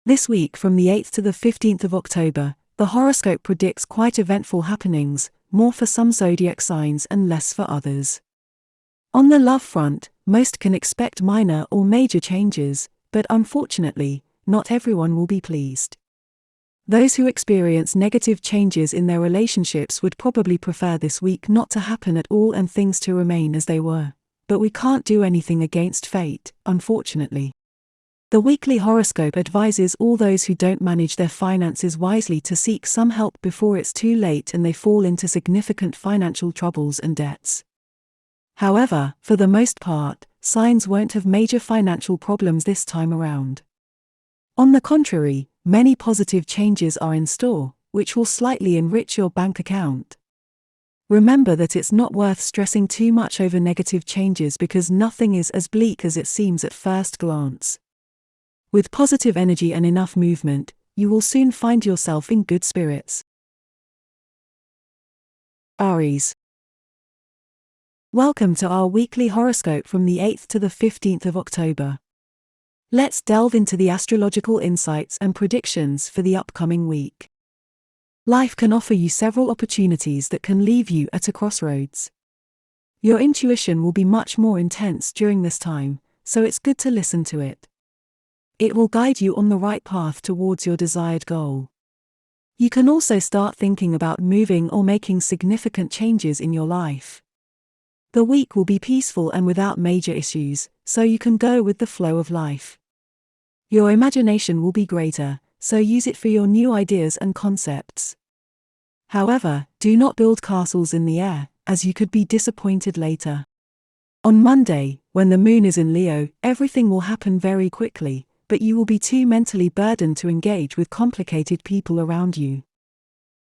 This week from the 8th to the 15th of October, the horoscope predicts quite eventful happenings, more for some zodiac signs and less for others. On the love front, most can expect minor or major changes, but unfortunately, not everyone will be pleased. Those who experience negative changes in their relationships would probably prefer this week not to happen at all and things to remain as they were. But we can't do anything against fate, unfortunately. The weekly horoscope advises all those who don't manage their finances wisely to seek some help before it's too late and they fall into significant financial troubles and debts. However, for the most part, signs won't have major financial problems this time around. On the contrary, many positive changes are in store, which will slightly enrich your bank account. Remember that it's not worth stressing too much over negative changes because nothing is as bleak as it seems at first glance. With positive energy and enough movement, you will soon find yourself in good spirits. Aries. Welcome to our weekly horoscope from the 8th to the 15th of October. Let's delve into the astrological insights and predictions for the upcoming week. Life can offer you several opportunities that can leave you at a crossroads. Your intuition will be much more intense during this time, so it's good to listen to it. It will guide you on the right path towards your desired goal. You can also start thinking about moving or making significant changes in your life. The week will be peaceful and without major issues, so you can go with the flow of life. Your imagination will be greater, so use it for your new ideas and concepts. However, do not build castles in the air, as you could be disappointed later. On Monday, when the moon is in Leo, everything will happen very quickly, but you will be too mentally burdened to engage with complicated people around you.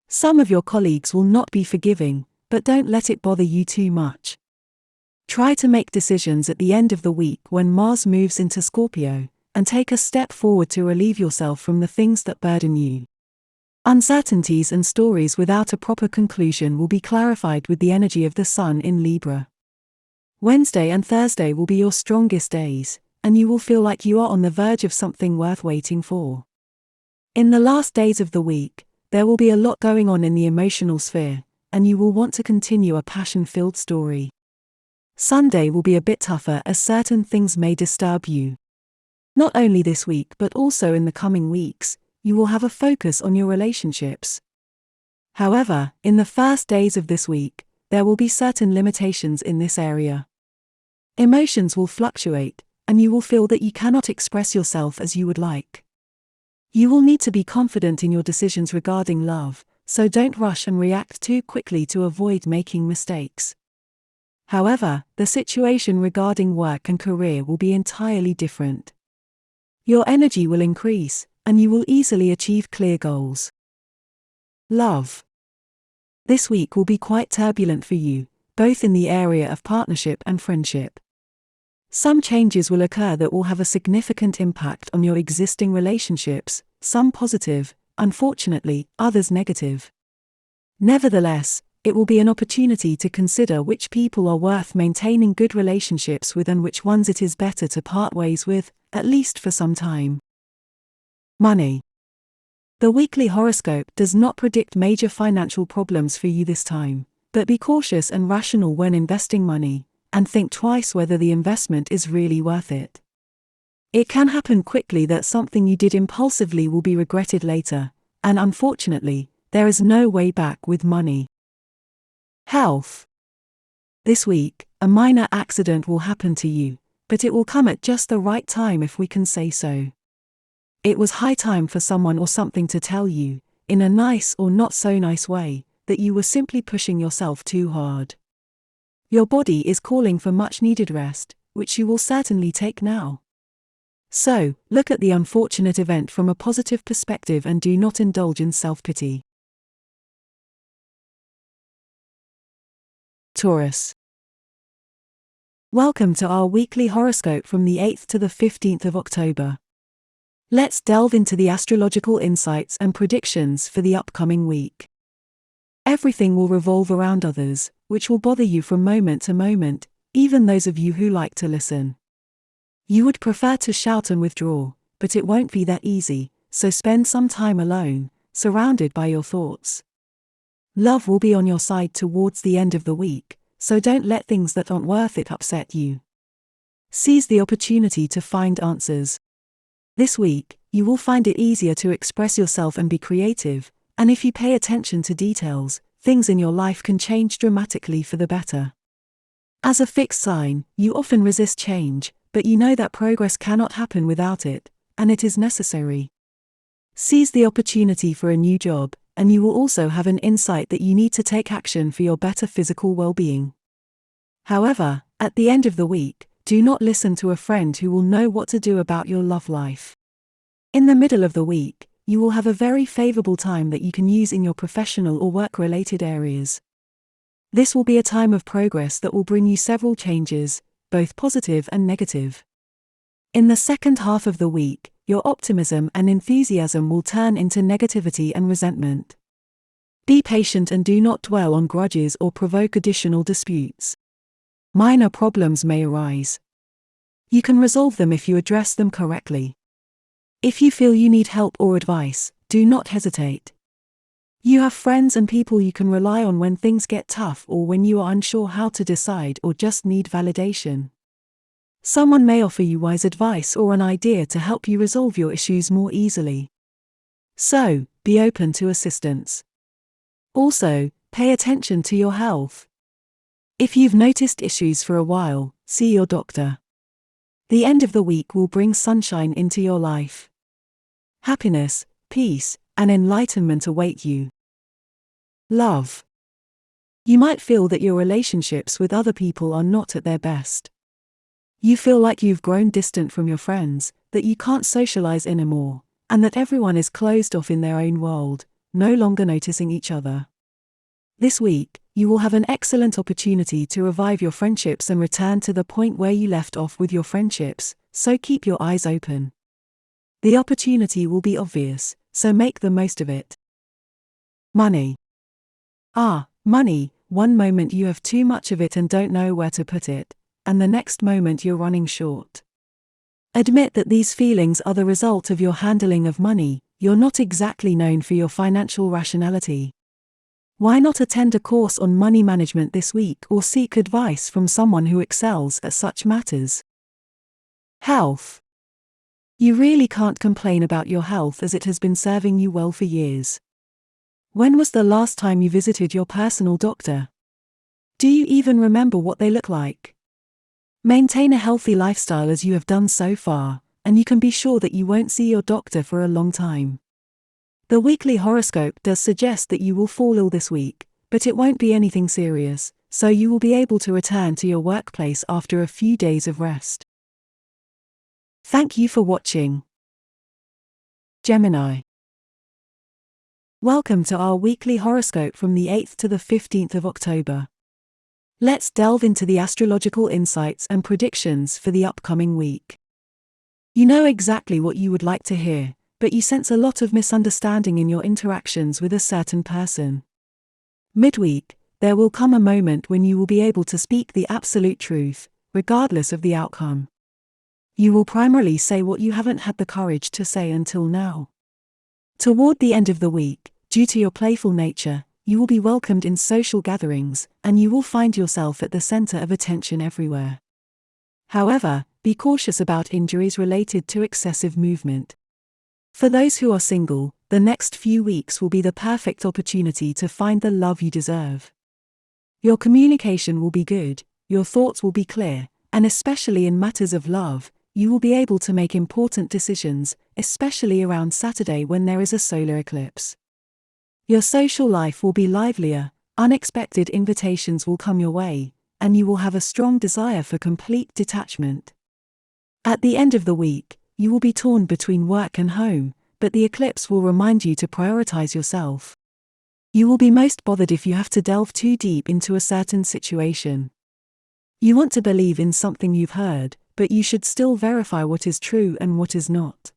Some of your colleagues will not be forgiving, but don't let it bother you too much. Try to make decisions at the end of the week when Mars moves into Scorpio, and take a step forward to relieve yourself from the things that burden you. Uncertainties and stories without a proper conclusion will be clarified with the energy of the Sun in Libra. Wednesday and Thursday will be your strongest days, and you will feel like you are on the verge of something worth waiting for. In the last days of the week, there will be a lot going on in the emotional sphere, and you will want to continue a passion-filled story. Sunday will be a bit tougher as certain things may disturb you. Not only this week but also in the coming weeks, you will have a focus on your relationships. However, in the first days of this week, there will be certain limitations in this area. Emotions will fluctuate, and you will feel that you cannot express yourself as you would like. You will need to be confident in your decisions regarding love, so don't rush and react too quickly to avoid making mistakes. However, the situation regarding work and career will be entirely different. Your energy will increase, and you will easily achieve clear goals. Love. This week will be quite turbulent for you, both in the area of partnership and friendship. Some changes will occur that will have a significant impact on your existing relationships, some positive, unfortunately, others negative. Nevertheless, it will be an opportunity to consider which people are worth maintaining good relationships with and which ones it is better to part ways with, at least for some time. Money. The weekly horoscope does not predict major financial problems for you this time, but be cautious and rational when investing money, and think twice whether the investment is really worth it. It can happen quickly that something you did impulsively will be regretted later, and unfortunately, there is no way back with money. Health. This week, a minor accident will happen to you, but it will come at just the right time if we can say so. It was high time for someone or something to tell you, in a nice or not so nice way, that you were simply pushing yourself too hard. Your body is calling for much needed rest, which you will certainly take now. So, look at the unfortunate event from a positive perspective and do not indulge in self-pity. Taurus. Welcome to our weekly horoscope from the 8th to the 15th of October. Let's delve into the astrological insights and predictions for the upcoming week. Everything will revolve around others, which will bother you from moment to moment, even those of you who like to listen. You would prefer to shout and withdraw, but it won't be that easy, so spend some time alone, surrounded by your thoughts. Love will be on your side towards the end of the week, so don't let things that aren't worth it upset you. Seize the opportunity to find answers. This week, you will find it easier to express yourself and be creative, and if you pay attention to details, things in your life can change dramatically for the better. As a fixed sign, you often resist change, but you know that progress cannot happen without it, and it is necessary. Seize the opportunity for a new job, and you will also have an insight that you need to take action for your better physical well-being. However, at the end of the week, do not listen to a friend who will know what to do about your love life. In the middle of the week, you will have a very favorable time that you can use in your professional or work-related areas. This will be a time of progress that will bring you several changes, both positive and negative. In the second half of the week, your optimism and enthusiasm will turn into negativity and resentment. Be patient and do not dwell on grudges or provoke additional disputes. Minor problems may arise. You can resolve them if you address them correctly. If you feel you need help or advice, do not hesitate. You have friends and people you can rely on when things get tough or when you are unsure how to decide or just need validation. Someone may offer you wise advice or an idea to help you resolve your issues more easily. So, be open to assistance. Also, pay attention to your health. If you've noticed issues for a while, see your doctor. The end of the week will bring sunshine into your life. Happiness, peace, and enlightenment await you. Love. You might feel that your relationships with other people are not at their best. You feel like you've grown distant from your friends, that you can't socialize anymore, and that everyone is closed off in their own world, no longer noticing each other. This week, you will have an excellent opportunity to revive your friendships and return to the point where you left off with your friendships, so keep your eyes open. The opportunity will be obvious, so make the most of it. Money. Money. One moment you have too much of it and don't know where to put it, and the next moment you're running short. Admit that these feelings are the result of your handling of money. You're not exactly known for your financial rationality. Why not attend a course on money management this week or seek advice from someone who excels at such matters? Health. You really can't complain about your health as it has been serving you well for years. When was the last time you visited your personal doctor? Do you even remember what they look like? Maintain a healthy lifestyle as you have done so far, and you can be sure that you won't see your doctor for a long time. The weekly horoscope does suggest that you will fall ill this week, but it won't be anything serious, so you will be able to return to your workplace after a few days of rest. Thank you for watching. Gemini. Welcome to our weekly horoscope from the 8th to the 15th of October. Let's delve into the astrological insights and predictions for the upcoming week. You know exactly what you would like to hear, but you sense a lot of misunderstanding in your interactions with a certain person. Midweek, there will come a moment when you will be able to speak the absolute truth, regardless of the outcome. You will primarily say what you haven't had the courage to say until now. Toward the end of the week, due to your playful nature, you will be welcomed in social gatherings, and you will find yourself at the center of attention everywhere. However, be cautious about injuries related to excessive movement. For those who are single, the next few weeks will be the perfect opportunity to find the love you deserve. Your communication will be good, your thoughts will be clear, and especially in matters of love, you will be able to make important decisions, especially around Saturday when there is a solar eclipse. Your social life will be livelier, unexpected invitations will come your way, and you will have a strong desire for complete detachment. At the end of the week, you will be torn between work and home, but the eclipse will remind you to prioritize yourself. You will be most bothered if you have to delve too deep into a certain situation. You want to believe in something you've heard, but you should still verify what is true and what is not.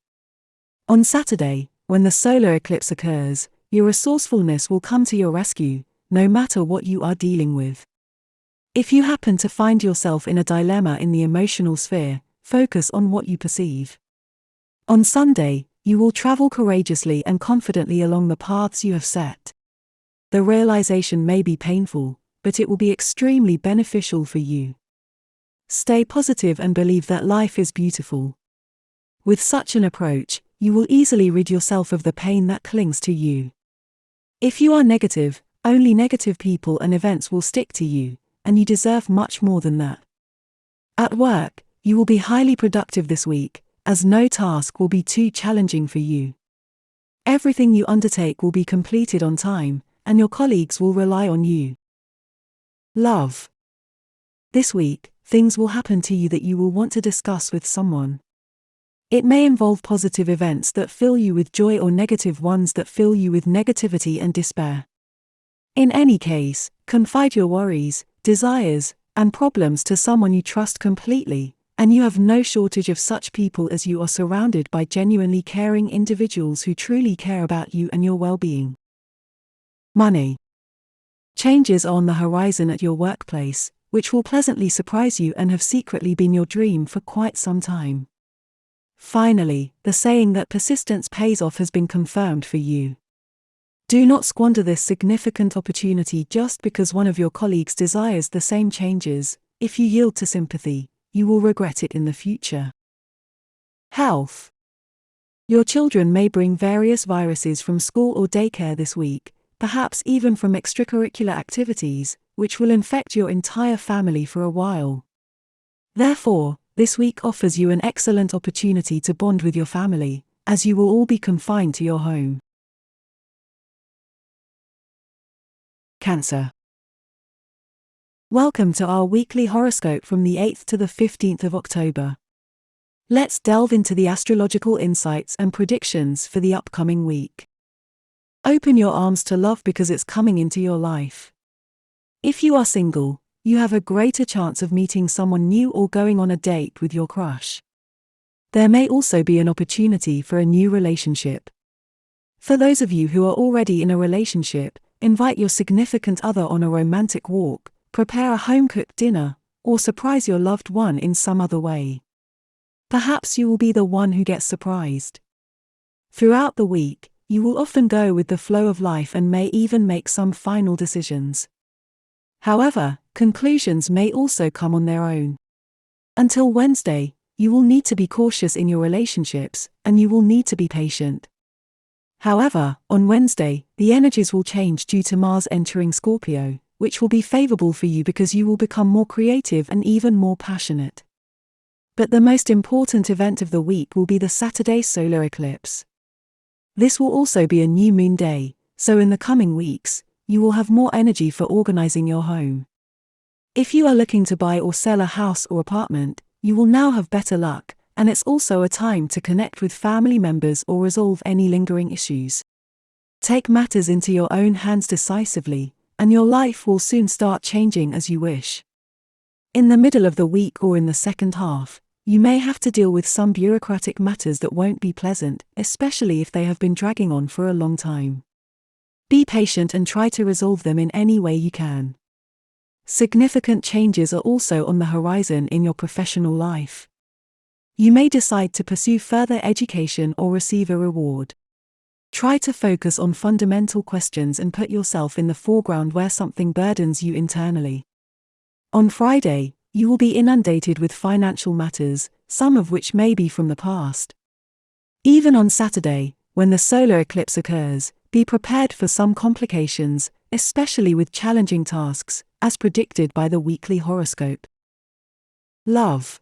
On Saturday, when the solar eclipse occurs, your resourcefulness will come to your rescue, no matter what you are dealing with. If you happen to find yourself in a dilemma in the emotional sphere, focus on what you perceive. On Sunday, you will travel courageously and confidently along the paths you have set. The realization may be painful, but it will be extremely beneficial for you. Stay positive and believe that life is beautiful. With such an approach, you will easily rid yourself of the pain that clings to you. If you are negative, only negative people and events will stick to you, and you deserve much more than that. At work, you will be highly productive this week, as no task will be too challenging for you. Everything you undertake will be completed on time, and your colleagues will rely on you. Love. This week, things will happen to you that you will want to discuss with someone. It may involve positive events that fill you with joy or negative ones that fill you with negativity and despair. In any case, confide your worries, desires, and problems to someone you trust completely, and you have no shortage of such people as you are surrounded by genuinely caring individuals who truly care about you and your well-being. Money. Changes are on the horizon at your workplace, which will pleasantly surprise you and have secretly been your dream for quite some time. Finally, the saying that persistence pays off has been confirmed for you. Do not squander this significant opportunity just because one of your colleagues desires the same changes. If you yield to sympathy, you will regret it in the future. Health. Your children may bring various viruses from school or daycare this week, perhaps even from extracurricular activities, which will infect your entire family for a while. Therefore, this week offers you an excellent opportunity to bond with your family, as you will all be confined to your home. Cancer. Welcome to our weekly horoscope from the 8th to the 15th of October. Let's delve into the astrological insights and predictions for the upcoming week. Open your arms to love because it's coming into your life. If you are single, you have a greater chance of meeting someone new or going on a date with your crush. There may also be an opportunity for a new relationship. For those of you who are already in a relationship, invite your significant other on a romantic walk, prepare a home-cooked dinner, or surprise your loved one in some other way. Perhaps you will be the one who gets surprised. Throughout the week, you will often go with the flow of life and may even make some final decisions. However, conclusions may also come on their own. Until Wednesday, you will need to be cautious in your relationships, and you will need to be patient. However, on Wednesday, the energies will change due to Mars entering Scorpio, which will be favorable for you because you will become more creative and even more passionate. But the most important event of the week will be the Saturday solar eclipse. This will also be a new moon day, so in the coming weeks, you will have more energy for organizing your home. If you are looking to buy or sell a house or apartment, you will now have better luck, and it's also a time to connect with family members or resolve any lingering issues. Take matters into your own hands decisively, and your life will soon start changing as you wish. In the middle of the week or in the second half, you may have to deal with some bureaucratic matters that won't be pleasant, especially if they have been dragging on for a long time. Be patient and try to resolve them in any way you can. Significant changes are also on the horizon in your professional life. You may decide to pursue further education or receive a reward. Try to focus on fundamental questions and put yourself in the foreground where something burdens you internally. On Friday, you will be inundated with financial matters, some of which may be from the past. Even on Saturday, when the solar eclipse occurs, be prepared for some complications, especially with challenging tasks, as predicted by the weekly horoscope. Love.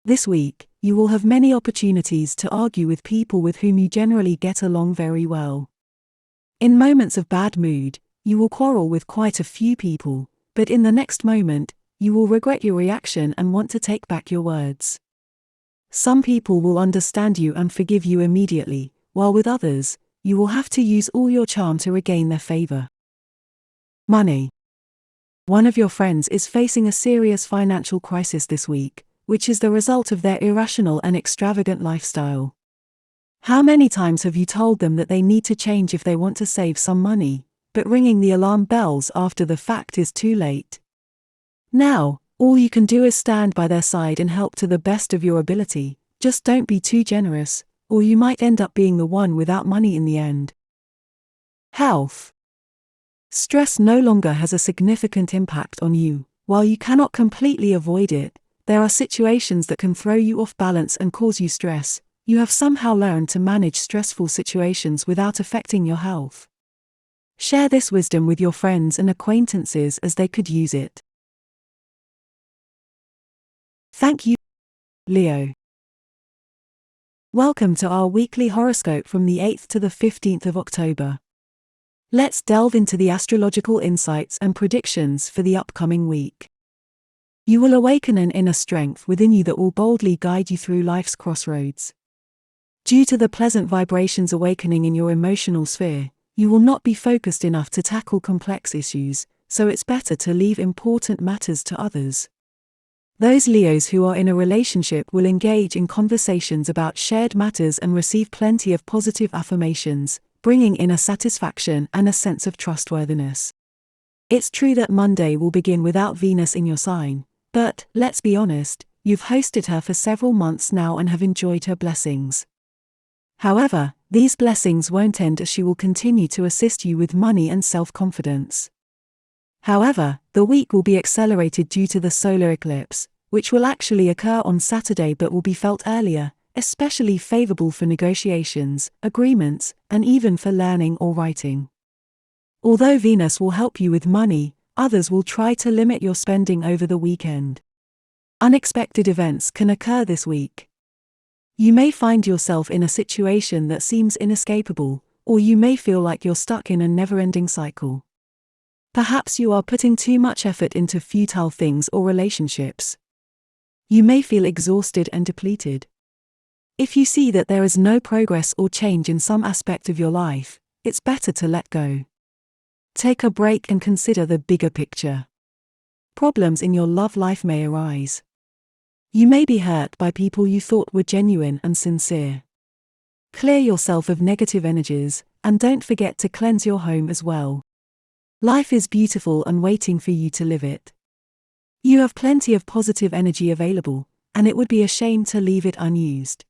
This week, you will have many opportunities to argue with people with whom you generally get along very well. In moments of bad mood, you will quarrel with quite a few people, but in the next moment, you will regret your reaction and want to take back your words. Some people will understand you and forgive you immediately, while with others, you will have to use all your charm to regain their favor. Money. One of your friends is facing a serious financial crisis this week, which is the result of their irrational and extravagant lifestyle. How many times have you told them that they need to change if they want to save some money, but ringing the alarm bells after the fact is too late? Now, all you can do is stand by their side and help to the best of your ability. Just don't be too generous, or you might end up being the one without money in the end. Health. Stress no longer has a significant impact on you. While you cannot completely avoid it, there are situations that can throw you off balance and cause you stress. You have somehow learned to manage stressful situations without affecting your health. Share this wisdom with your friends and acquaintances as they could use it. Thank you, Leo. Welcome to our weekly horoscope from the 8th to the 15th of October. Let's delve into the astrological insights and predictions for the upcoming week. You will awaken an inner strength within you that will boldly guide you through life's crossroads. Due to the pleasant vibrations awakening in your emotional sphere, you will not be focused enough to tackle complex issues, so it's better to leave important matters to others. Those Leos who are in a relationship will engage in conversations about shared matters and receive plenty of positive affirmations, bringing in a satisfaction and a sense of trustworthiness. It's true that Monday will begin without Venus in your sign, but, let's be honest, you've hosted her for several months now and have enjoyed her blessings. However, these blessings won't end as she will continue to assist you with money and self-confidence. However, the week will be accelerated due to the solar eclipse, which will actually occur on Saturday but will be felt earlier, especially favorable for negotiations, agreements, and even for learning or writing. Although Venus will help you with money, others will try to limit your spending over the weekend. Unexpected events can occur this week. You may find yourself in a situation that seems inescapable, or you may feel like you're stuck in a never-ending cycle. Perhaps you are putting too much effort into futile things or relationships. You may feel exhausted and depleted. If you see that there is no progress or change in some aspect of your life, it's better to let go. Take a break and consider the bigger picture. Problems in your love life may arise. You may be hurt by people you thought were genuine and sincere. Clear yourself of negative energies, and don't forget to cleanse your home as well. Life is beautiful and waiting for you to live it. You have plenty of positive energy available, and it would be a shame to leave it unused.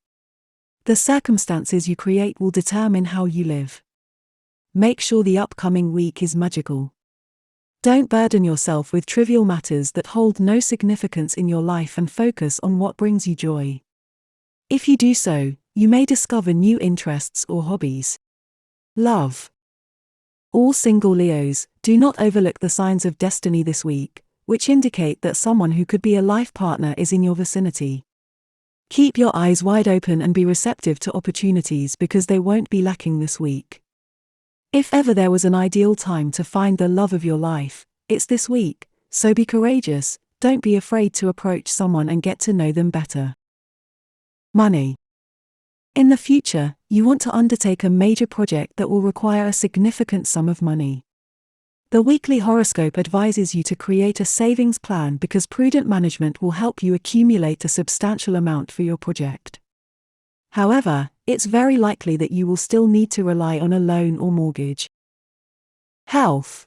The circumstances you create will determine how you live. Make sure the upcoming week is magical. Don't burden yourself with trivial matters that hold no significance in your life and focus on what brings you joy. If you do so, you may discover new interests or hobbies. Love. All single Leos, do not overlook the signs of destiny this week, which indicate that someone who could be a life partner is in your vicinity. Keep your eyes wide open and be receptive to opportunities because they won't be lacking this week. If ever there was an ideal time to find the love of your life, it's this week, so be courageous, don't be afraid to approach someone and get to know them better. Money. In the future, you want to undertake a major project that will require a significant sum of money. The weekly horoscope advises you to create a savings plan because prudent management will help you accumulate a substantial amount for your project. However, it's very likely that you will still need to rely on a loan or mortgage. Health.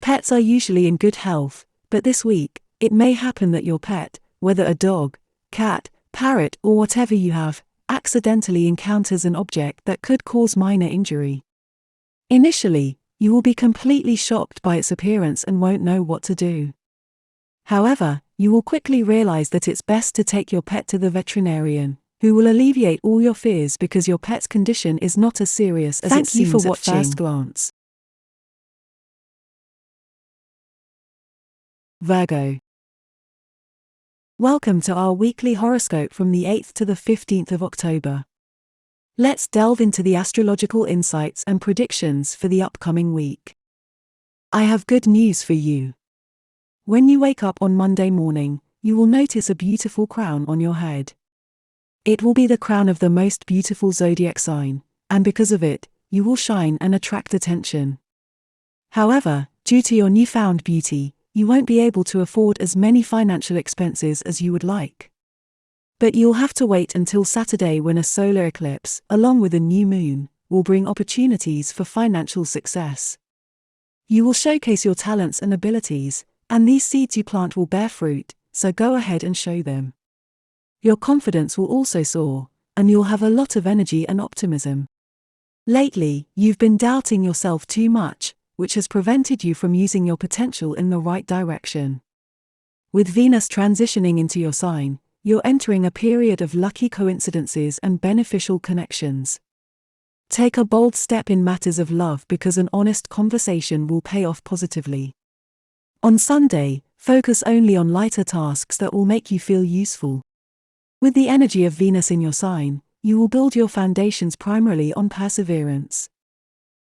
Pets are usually in good health, but this week, it may happen that your pet, whether a dog, cat, parrot or whatever you have, accidentally encounters an object that could cause minor injury. Initially, you will be completely shocked by its appearance and won't know what to do. However, you will quickly realize that it's best to take your pet to the veterinarian, who will alleviate all your fears because your pet's condition is not as serious as it seems at first glance. Virgo. Welcome to our weekly horoscope from the 8th to the 15th of October. Let's delve into the astrological insights and predictions for the upcoming week. I have good news for you. When you wake up on Monday morning, you will notice a beautiful crown on your head. It will be the crown of the most beautiful zodiac sign, and because of it, you will shine and attract attention. However, due to your newfound beauty, you won't be able to afford as many financial expenses as you would like. But you'll have to wait until Saturday when a solar eclipse, along with a new moon, will bring opportunities for financial success. You will showcase your talents and abilities, and these seeds you plant will bear fruit, so go ahead and show them. Your confidence will also soar, and you'll have a lot of energy and optimism. Lately, you've been doubting yourself too much, which has prevented you from using your potential in the right direction. With Venus transitioning into your sign, you're entering a period of lucky coincidences and beneficial connections. Take a bold step in matters of love because an honest conversation will pay off positively. On Sunday, focus only on lighter tasks that will make you feel useful. With the energy of Venus in your sign, you will build your foundations primarily on perseverance.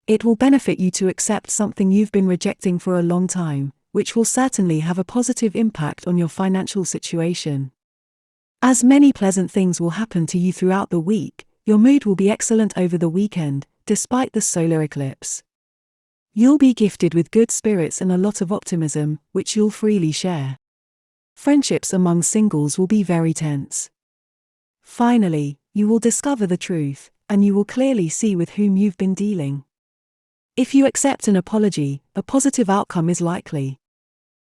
It will benefit you to accept something you've been rejecting for a long time, which will certainly have a positive impact on your financial situation. As many pleasant things will happen to you throughout the week, your mood will be excellent over the weekend, despite the solar eclipse. You'll be gifted with good spirits and a lot of optimism, which you'll freely share. Friendships among singles will be very tense. Finally, you will discover the truth, and you will clearly see with whom you've been dealing. If you accept an apology, a positive outcome is likely.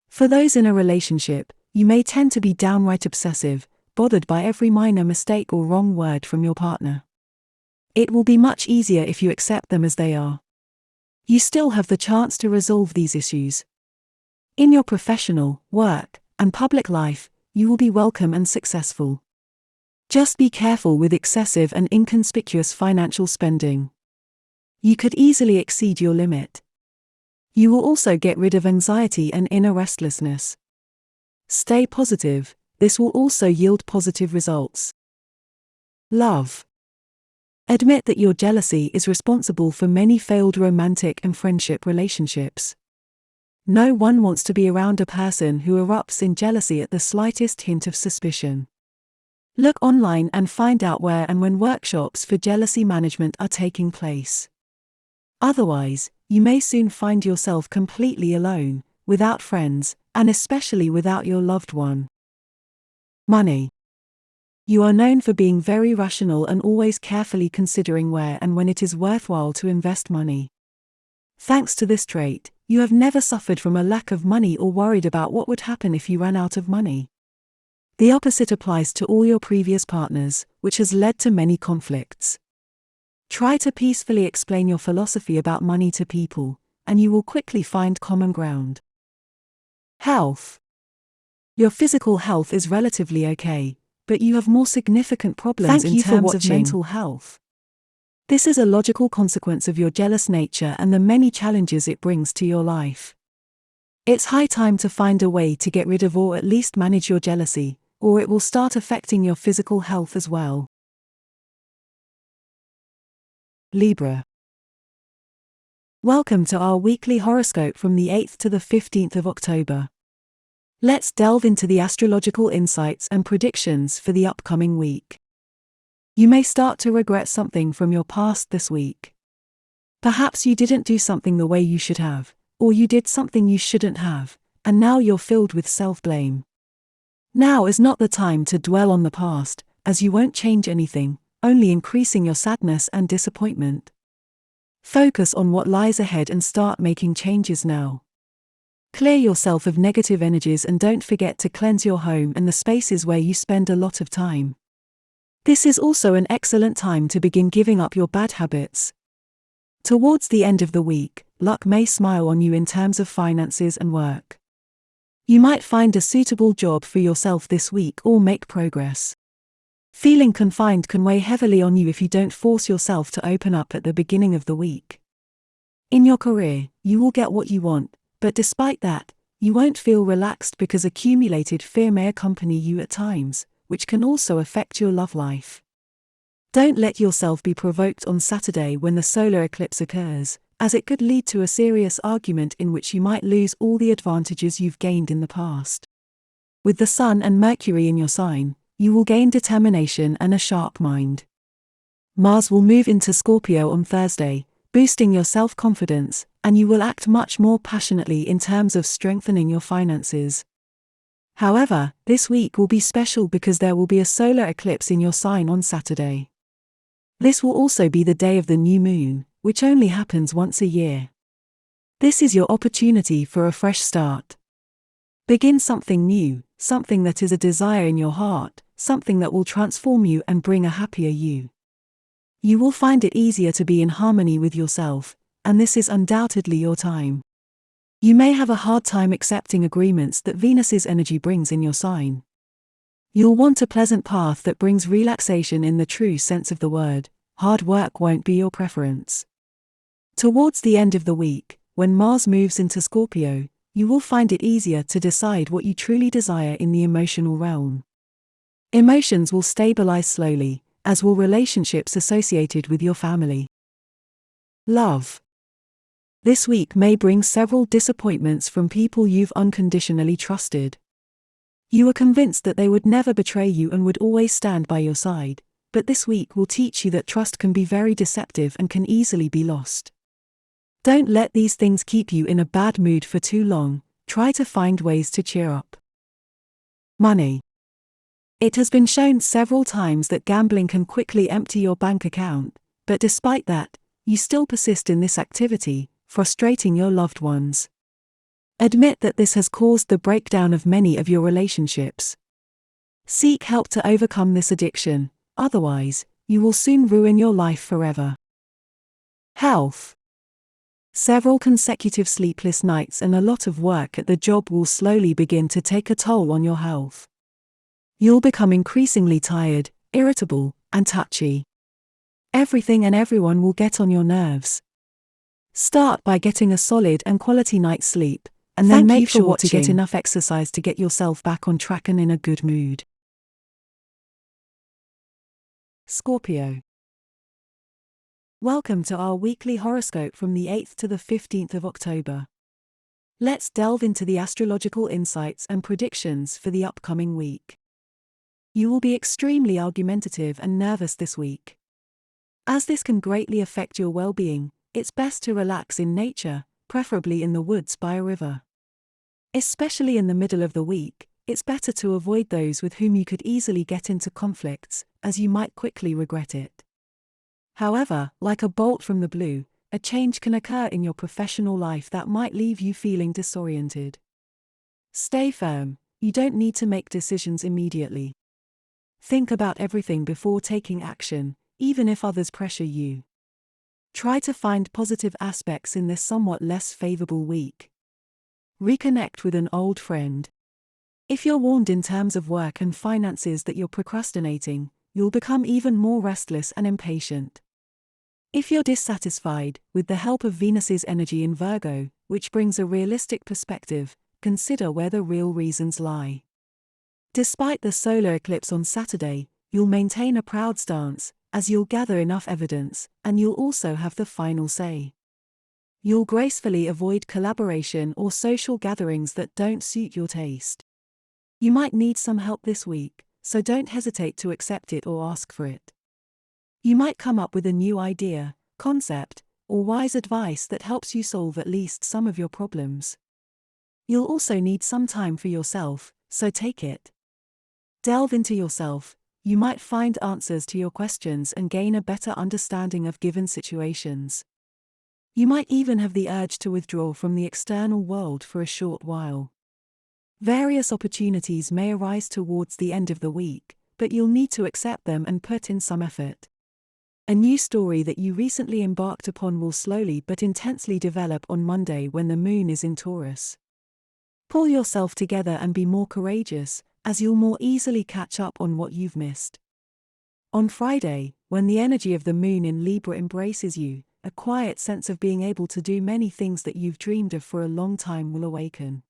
For those in a relationship, you may tend to be downright obsessive, bothered by every minor mistake or wrong word from your partner. It will be much easier if you accept them as they are. You still have the chance to resolve these issues. In your professional, work, and public life, you will be welcome and successful. Just be careful with excessive and inconspicuous financial spending. You could easily exceed your limit. You will also get rid of anxiety and inner restlessness. Stay positive, this will also yield positive results. Love. Admit that your jealousy is responsible for many failed romantic and friendship relationships. No one wants to be around a person who erupts in jealousy at the slightest hint of suspicion. Look online and find out where and when workshops for jealousy management are taking place. Otherwise, you may soon find yourself completely alone, without friends, and especially without your loved one. Money. You are known for being very rational and always carefully considering where and when it is worthwhile to invest money. Thanks to this trait, you have never suffered from a lack of money or worried about what would happen if you ran out of money. The opposite applies to all your previous partners, which has led to many conflicts. Try to peacefully explain your philosophy about money to people, and you will quickly find common ground. Health. Your physical health is relatively okay, but you have more significant problems in terms of mental health. This is a logical consequence of your jealous nature and the many challenges it brings to your life. It's high time to find a way to get rid of or at least manage your jealousy, or it will start affecting your physical health as well. Libra. Welcome to our weekly horoscope from the 8th to the 15th of October. Let's delve into the astrological insights and predictions for the upcoming week. You may start to regret something from your past this week. Perhaps you didn't do something the way you should have, or you did something you shouldn't have, and now you're filled with self-blame. Now is not the time to dwell on the past, as you won't change anything, only increasing your sadness and disappointment. Focus on what lies ahead and start making changes now. Clear yourself of negative energies and don't forget to cleanse your home and the spaces where you spend a lot of time. This is also an excellent time to begin giving up your bad habits. Towards the end of the week, luck may smile on you in terms of finances and work. You might find a suitable job for yourself this week or make progress. Feeling confined can weigh heavily on you if you don't force yourself to open up at the beginning of the week. In your career, you will get what you want, but despite that, you won't feel relaxed because accumulated fear may accompany you at times, which can also affect your love life. Don't let yourself be provoked on Saturday when the solar eclipse occurs, as it could lead to a serious argument in which you might lose all the advantages you've gained in the past. With the Sun and Mercury in your sign, you will gain determination and a sharp mind. Mars will move into Scorpio on Thursday, boosting your self-confidence, and you will act much more passionately in terms of strengthening your finances. However, this week will be special because there will be a solar eclipse in your sign on Saturday. This will also be the day of the new moon, which only happens once a year. This is your opportunity for a fresh start. Begin something new, something that is a desire in your heart, something that will transform you and bring a happier you. You will find it easier to be in harmony with yourself, and this is undoubtedly your time. You may have a hard time accepting agreements that Venus's energy brings in your sign. You'll want a pleasant path that brings relaxation in the true sense of the word. Hard work won't be your preference. Towards the end of the week, when Mars moves into Scorpio, you will find it easier to decide what you truly desire in the emotional realm. Emotions will stabilize slowly, as will relationships associated with your family. Love. This week may bring several disappointments from people you've unconditionally trusted. You were convinced that they would never betray you and would always stand by your side, but this week will teach you that trust can be very deceptive and can easily be lost. Don't let these things keep you in a bad mood for too long. Try to find ways to cheer up. Money. It has been shown several times that gambling can quickly empty your bank account, but despite that, you still persist in this activity, frustrating your loved ones. Admit that this has caused the breakdown of many of your relationships. Seek help to overcome this addiction, otherwise, you will soon ruin your life forever. Health. Several consecutive sleepless nights and a lot of work at the job will slowly begin to take a toll on your health. You'll become increasingly tired, irritable, and touchy. Everything and everyone will get on your nerves. Start by getting a solid and quality night's sleep, and then make sure to get enough exercise to get yourself back on track and in a good mood. Scorpio. Welcome to our weekly horoscope from the 8th to the 15th of October. Let's delve into the astrological insights and predictions for the upcoming week. You will be extremely argumentative and nervous this week. As this can greatly affect your well-being, it's best to relax in nature, preferably in the woods by a river. Especially in the middle of the week, it's better to avoid those with whom you could easily get into conflicts, as you might quickly regret it. However, like a bolt from the blue, a change can occur in your professional life that might leave you feeling disoriented. Stay firm, you don't need to make decisions immediately. Think about everything before taking action, even if others pressure you. Try to find positive aspects in this somewhat less favorable week. Reconnect with an old friend. If you're warned in terms of work and finances that you're procrastinating, you'll become even more restless and impatient. If you're dissatisfied, with the help of Venus's energy in Virgo, which brings a realistic perspective, consider where the real reasons lie. Despite the solar eclipse on Saturday, you'll maintain a proud stance, as you'll gather enough evidence, and you'll also have the final say. You'll gracefully avoid collaboration or social gatherings that don't suit your taste. You might need some help this week, so don't hesitate to accept it or ask for it. You might come up with a new idea, concept, or wise advice that helps you solve at least some of your problems. You'll also need some time for yourself, so take it. Delve into yourself. You might find answers to your questions and gain a better understanding of given situations. You might even have the urge to withdraw from the external world for a short while. Various opportunities may arise towards the end of the week, but you'll need to accept them and put in some effort. A new story that you recently embarked upon will slowly but intensely develop on Monday when the moon is in Taurus. Pull yourself together and be more courageous, as you'll more easily catch up on what you've missed. On Friday, when the energy of the moon in Libra embraces you, a quiet sense of being able to do many things that you've dreamed of for a long time will awaken.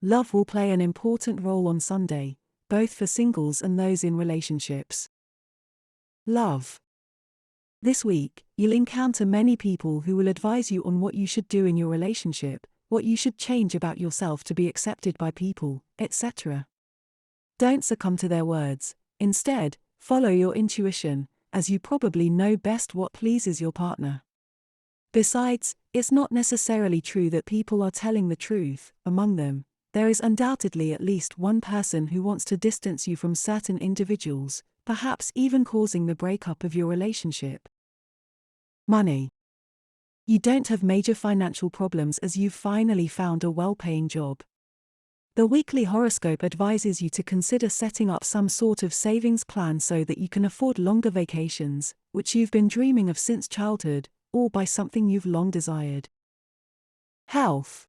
Love will play an important role on Sunday, both for singles and those in relationships. Love. This week, you'll encounter many people who will advise you on what you should do in your relationship, what you should change about yourself to be accepted by people, etc. Don't succumb to their words. Instead, follow your intuition, as you probably know best what pleases your partner. Besides, it's not necessarily true that people are telling the truth. Among them, there is undoubtedly at least one person who wants to distance you from certain individuals, perhaps even causing the breakup of your relationship. Money. You don't have major financial problems as you've finally found a well-paying job. The weekly horoscope advises you to consider setting up some sort of savings plan so that you can afford longer vacations, which you've been dreaming of since childhood, or buy something you've long desired. Health.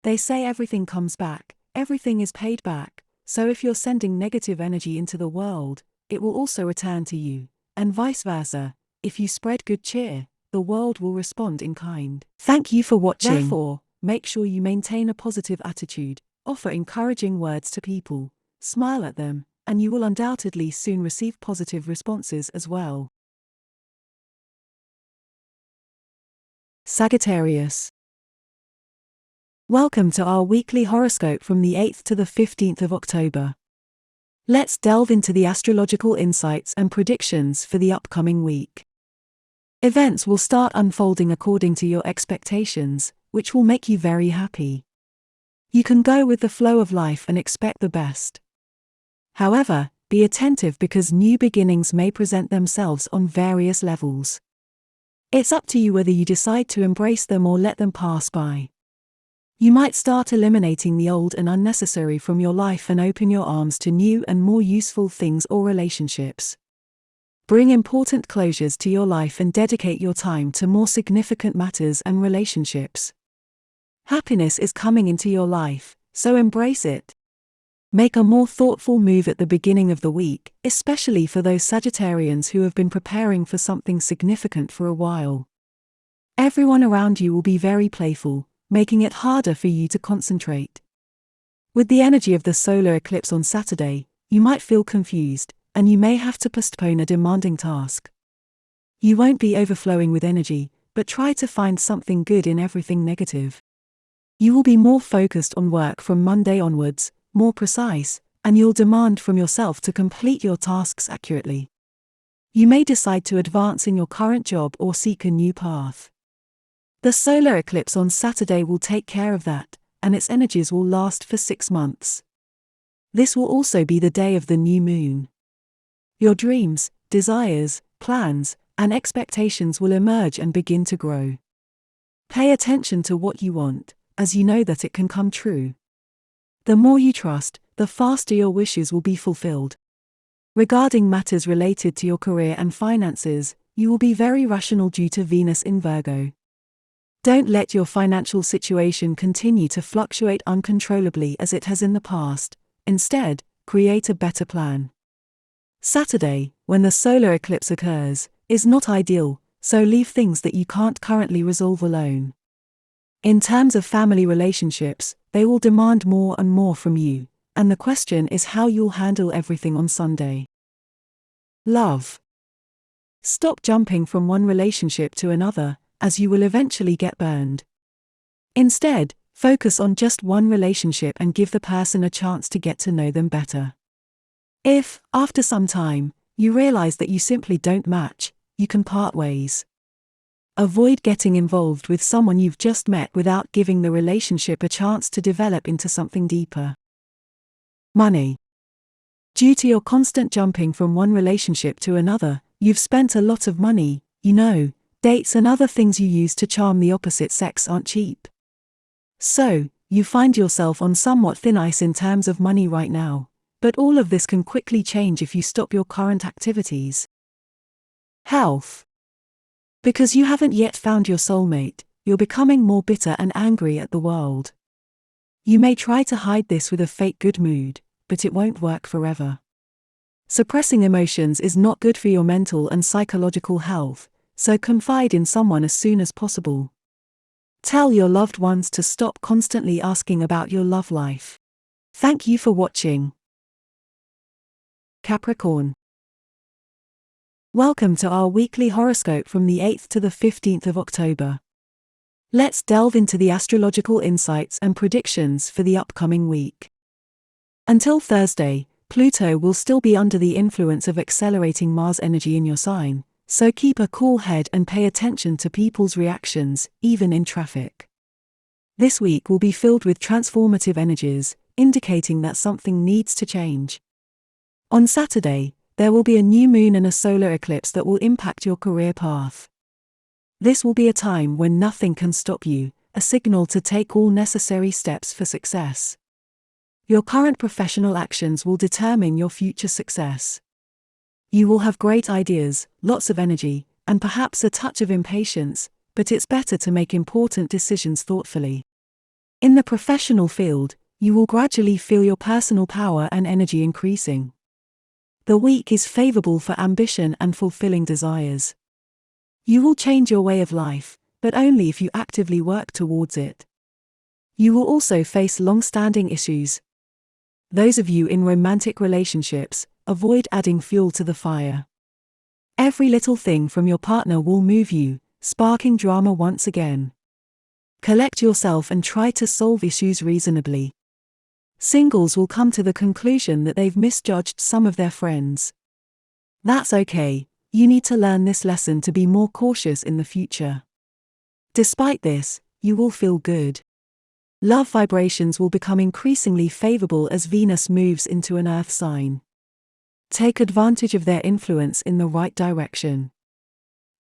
They say everything comes back, everything is paid back, so if you're sending negative energy into the world, it will also return to you, and vice versa. If you spread good cheer, the world will respond in kind. Thank you for watching. Therefore, make sure you maintain a positive attitude, offer encouraging words to people, smile at them, and you will undoubtedly soon receive positive responses as well. Sagittarius. Welcome to our weekly horoscope from the 8th to the 15th of October. Let's delve into the astrological insights and predictions for the upcoming week. Events will start unfolding according to your expectations, which will make you very happy. You can go with the flow of life and expect the best. However, be attentive because new beginnings may present themselves on various levels. It's up to you whether you decide to embrace them or let them pass by. You might start eliminating the old and unnecessary from your life and open your arms to new and more useful things or relationships. Bring important closures to your life and dedicate your time to more significant matters and relationships. Happiness is coming into your life, so embrace it. Make a more thoughtful move at the beginning of the week, especially for those Sagittarians who have been preparing for something significant for a while. Everyone around you will be very playful, making it harder for you to concentrate. With the energy of the solar eclipse on Saturday, you might feel confused, and you may have to postpone a demanding task. You won't be overflowing with energy, but try to find something good in everything negative. You will be more focused on work from Monday onwards, more precise, and you'll demand from yourself to complete your tasks accurately. You may decide to advance in your current job or seek a new path. The solar eclipse on Saturday will take care of that, and its energies will last for 6 months. This will also be the day of the new moon. Your dreams, desires, plans, and expectations will emerge and begin to grow. Pay attention to what you want, as you know that it can come true. The more you trust, the faster your wishes will be fulfilled. Regarding matters related to your career and finances, you will be very rational due to Venus in Virgo. Don't let your financial situation continue to fluctuate uncontrollably as it has in the past. Instead, create a better plan. Saturday, when the solar eclipse occurs, is not ideal, so leave things that you can't currently resolve alone. In terms of family relationships, they will demand more and more from you, and the question is how you'll handle everything on Sunday. Love. Stop jumping from one relationship to another, as you will eventually get burned. Instead, focus on just one relationship and give the person a chance to get to know them better. If, after some time, you realize that you simply don't match, you can part ways. Avoid getting involved with someone you've just met without giving the relationship a chance to develop into something deeper. Money. Due to your constant jumping from one relationship to another, you've spent a lot of money. Dates and other things you use to charm the opposite sex aren't cheap. So, you find yourself on somewhat thin ice in terms of money right now, but all of this can quickly change if you stop your current activities. Health. Because you haven't yet found your soulmate, you're becoming more bitter and angry at the world. You may try to hide this with a fake good mood, but it won't work forever. Suppressing emotions is not good for your mental and psychological health, so confide in someone as soon as possible. Tell your loved ones to stop constantly asking about your love life. Thank you for watching. Capricorn. Welcome to our weekly horoscope from the 8th to the 15th of October. Let's delve into the astrological insights and predictions for the upcoming week. Until Thursday, Pluto will still be under the influence of accelerating Mars energy in your sign, so keep a cool head and pay attention to people's reactions, even in traffic. This week will be filled with transformative energies, indicating that something needs to change. On Saturday, there will be a new moon and a solar eclipse that will impact your career path. This will be a time when nothing can stop you, a signal to take all necessary steps for success. Your current professional actions will determine your future success. You will have great ideas, lots of energy, and perhaps a touch of impatience, but it's better to make important decisions thoughtfully. In the professional field, you will gradually feel your personal power and energy increasing. The week is favorable for ambition and fulfilling desires. You will change your way of life, but only if you actively work towards it. You will also face long-standing issues. Those of you in romantic relationships, avoid adding fuel to the fire. Every little thing from your partner will move you, sparking drama once again. Collect yourself and try to solve issues reasonably. Singles will come to the conclusion that they've misjudged some of their friends. That's okay, you need to learn this lesson to be more cautious in the future. Despite this, you will feel good. Love vibrations will become increasingly favorable as Venus moves into an earth sign. Take advantage of their influence in the right direction.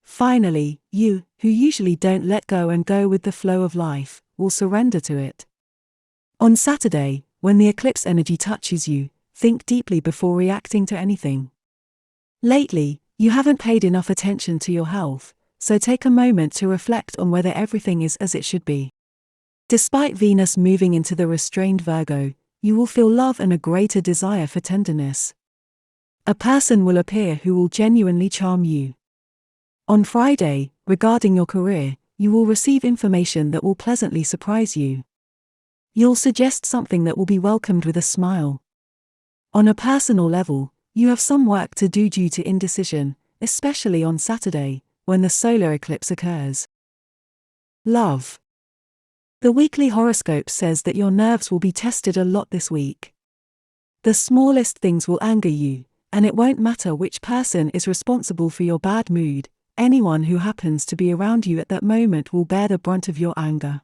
Finally, you, who usually don't let go and go with the flow of life, will surrender to it. On Saturday, when the eclipse energy touches you, think deeply before reacting to anything. Lately, you haven't paid enough attention to your health, so take a moment to reflect on whether everything is as it should be. Despite Venus moving into the restrained Virgo, you will feel love and a greater desire for tenderness. A person will appear who will genuinely charm you. On Friday, regarding your career, you will receive information that will pleasantly surprise you. You'll suggest something that will be welcomed with a smile. On a personal level, you have some work to do due to indecision, especially on Saturday, when the solar eclipse occurs. Love. The weekly horoscope says that your nerves will be tested a lot this week. The smallest things will anger you, and it won't matter which person is responsible for your bad mood, anyone who happens to be around you at that moment will bear the brunt of your anger.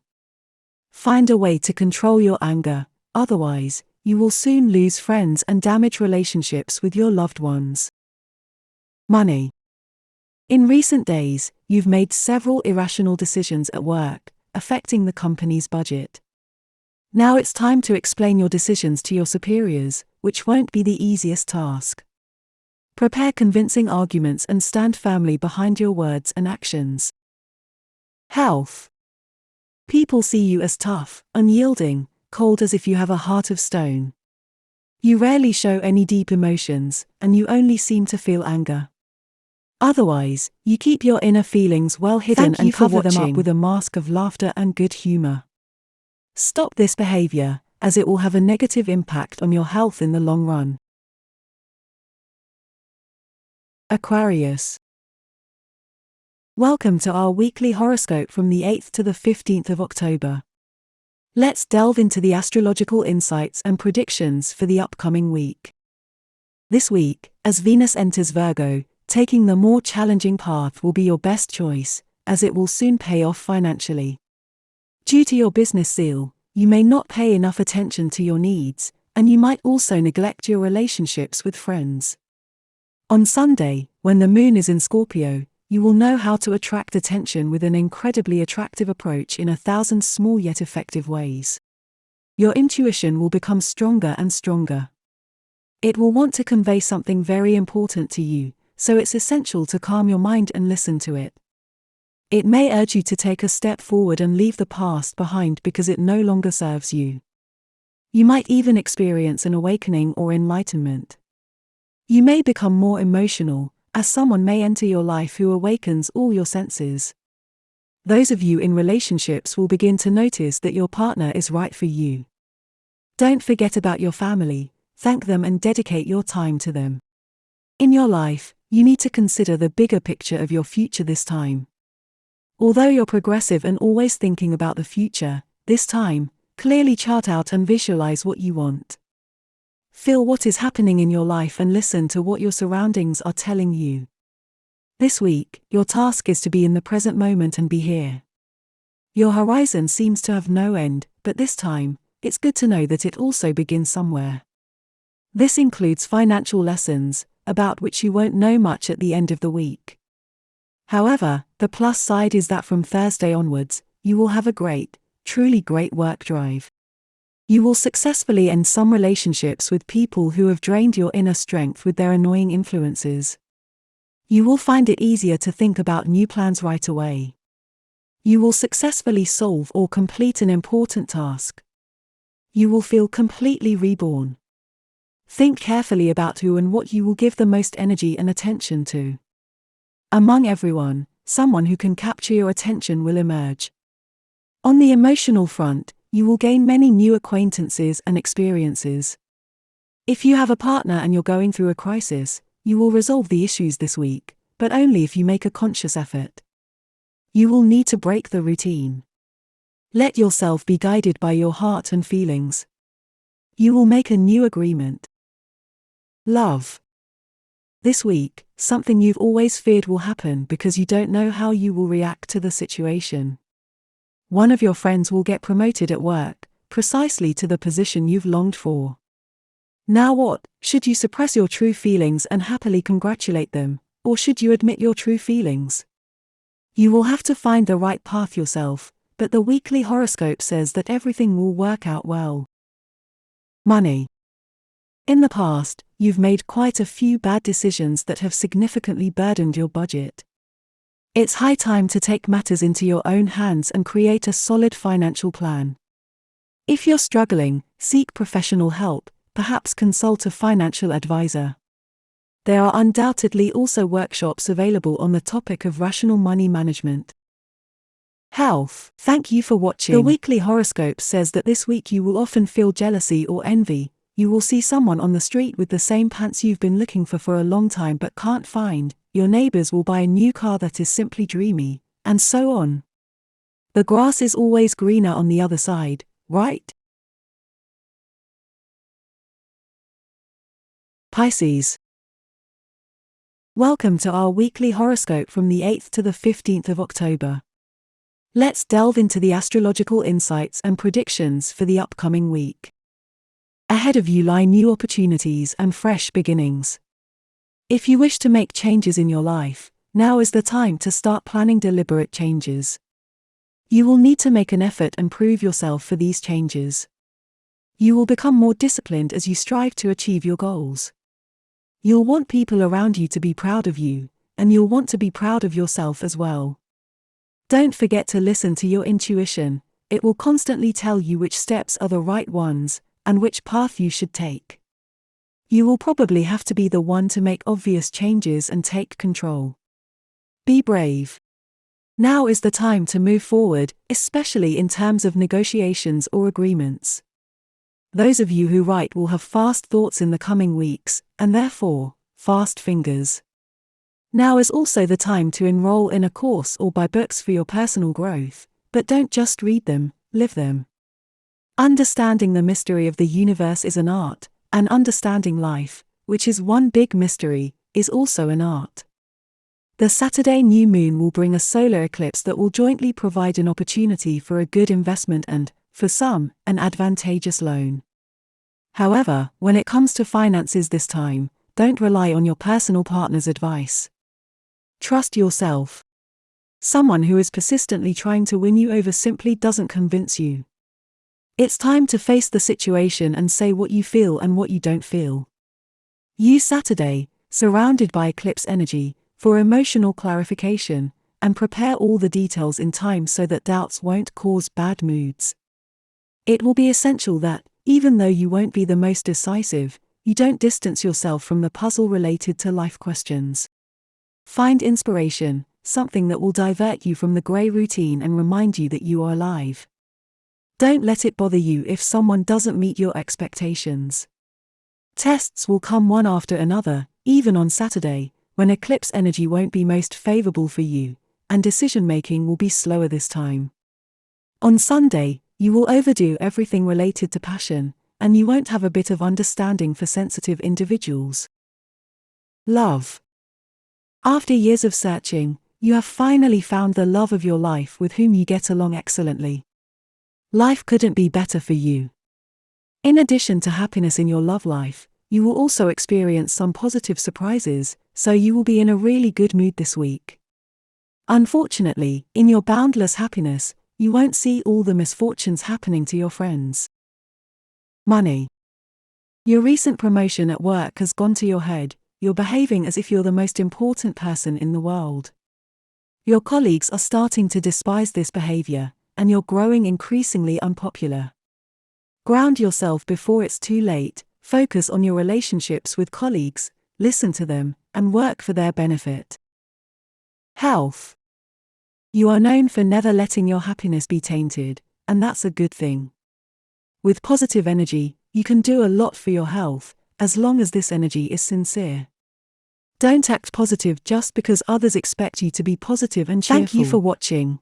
Find a way to control your anger, otherwise, you will soon lose friends and damage relationships with your loved ones. Money. In recent days, you've made several irrational decisions at work, affecting the company's budget. Now it's time to explain your decisions to your superiors, which won't be the easiest task. Prepare convincing arguments and stand firmly behind your words and actions. Health. People see you as tough, unyielding, cold, as if you have a heart of stone. You rarely show any deep emotions, and you only seem to feel anger. Otherwise, you keep your inner feelings well hidden and cover them up with a mask of laughter and good humor. Stop this behavior, as it will have a negative impact on your health in the long run. Aquarius. Welcome to our weekly horoscope from the 8th to the 15th of October. Let's delve into the astrological insights and predictions for the upcoming week. This week, as Venus enters Virgo, taking the more challenging path will be your best choice, as it will soon pay off financially. Due to your business zeal, you may not pay enough attention to your needs, and you might also neglect your relationships with friends. On Sunday, when the moon is in Scorpio, you will know how to attract attention with an incredibly attractive approach in 1,000 small yet effective ways. Your intuition will become stronger and stronger. It will want to convey something very important to you, so it's essential to calm your mind and listen to it. It may urge you to take a step forward and leave the past behind because it no longer serves you. You might even experience an awakening or enlightenment. You may become more emotional, as someone may enter your life who awakens all your senses. Those of you in relationships will begin to notice that your partner is right for you. Don't forget about your family, thank them and dedicate your time to them. In your life, you need to consider the bigger picture of your future this time. Although you're progressive and always thinking about the future, this time, clearly chart out and visualize what you want. Feel what is happening in your life and listen to what your surroundings are telling you. This week, your task is to be in the present moment and be here. Your horizon seems to have no end, but this time, it's good to know that it also begins somewhere. This includes financial lessons, about which you won't know much at the end of the week. However, the plus side is that from Thursday onwards, you will have a great, truly great work drive. You will successfully end some relationships with people who have drained your inner strength with their annoying influences. You will find it easier to think about new plans right away. You will successfully solve or complete an important task. You will feel completely reborn. Think carefully about who and what you will give the most energy and attention to. Among everyone, someone who can capture your attention will emerge. On the emotional front, you will gain many new acquaintances and experiences. If you have a partner and you're going through a crisis, you will resolve the issues this week, but only if you make a conscious effort. You will need to break the routine. Let yourself be guided by your heart and feelings. You will make a new agreement. Love. This week, something you've always feared will happen because you don't know how you will react to the situation. One of your friends will get promoted at work, precisely to the position you've longed for. Now what, should you suppress your true feelings and happily congratulate them, or should you admit your true feelings? You will have to find the right path yourself, but the weekly horoscope says that everything will work out well. Money. In the past, you've made quite a few bad decisions that have significantly burdened your budget. It's high time to take matters into your own hands and create a solid financial plan. If you're struggling, seek professional help, perhaps consult a financial advisor. There are undoubtedly also workshops available on the topic of rational money management. Health. Thank you for watching. The weekly horoscope says that this week you will often feel jealousy or envy. You will see someone on the street with the same pants you've been looking for a long time but can't find. Your neighbors will buy a new car that is simply dreamy, and so on. The grass is always greener on the other side, right? Pisces. Welcome to our weekly horoscope from the 8th to the 15th of October. Let's delve into the astrological insights and predictions for the upcoming week. Ahead of you lie new opportunities and fresh beginnings. If you wish to make changes in your life, now is the time to start planning deliberate changes. You will need to make an effort and prove yourself for these changes. You will become more disciplined as you strive to achieve your goals. You'll want people around you to be proud of you, and you'll want to be proud of yourself as well. Don't forget to listen to your intuition. It will constantly tell you which steps are the right ones, and which path you should take. You will probably have to be the one to make obvious changes and take control. Be brave. Now is the time to move forward, especially in terms of negotiations or agreements. Those of you who write will have fast thoughts in the coming weeks, and therefore, fast fingers. Now is also the time to enroll in a course or buy books for your personal growth, but don't just read them, live them. Understanding the mystery of the universe is an art, and understanding life, which is one big mystery, is also an art. The Saturday new moon will bring a solar eclipse that will jointly provide an opportunity for a good investment and, for some, an advantageous loan. However, when it comes to finances this time, don't rely on your personal partner's advice. Trust yourself. Someone who is persistently trying to win you over simply doesn't convince you. It's time to face the situation and say what you feel and what you don't feel. Use Saturday, surrounded by eclipse energy, for emotional clarification, and prepare all the details in time so that doubts won't cause bad moods. It will be essential that, even though you won't be the most decisive, you don't distance yourself from the puzzle related to life questions. Find inspiration, something that will divert you from the grey routine and remind you that you are alive. Don't let it bother you if someone doesn't meet your expectations. Tests will come one after another, even on Saturday, when eclipse energy won't be most favorable for you, and decision-making will be slower this time. On Sunday, you will overdo everything related to passion, and you won't have a bit of understanding for sensitive individuals. Love. After years of searching, you have finally found the love of your life with whom you get along excellently. Life couldn't be better for you. In addition to happiness in your love life, you will also experience some positive surprises, so you will be in a really good mood this week. Unfortunately, in your boundless happiness, you won't see all the misfortunes happening to your friends. Money. Your recent promotion at work has gone to your head. You're behaving as if you're the most important person in the world. Your colleagues are starting to despise this behavior, and you're growing increasingly unpopular. Ground yourself before it's too late, focus on your relationships with colleagues, listen to them, and work for their benefit. Health. You are known for never letting your happiness be tainted, and that's a good thing. With positive energy, you can do a lot for your health, as long as this energy is sincere. Don't act positive just because others expect you to be positive and cheerful. Thank you for watching.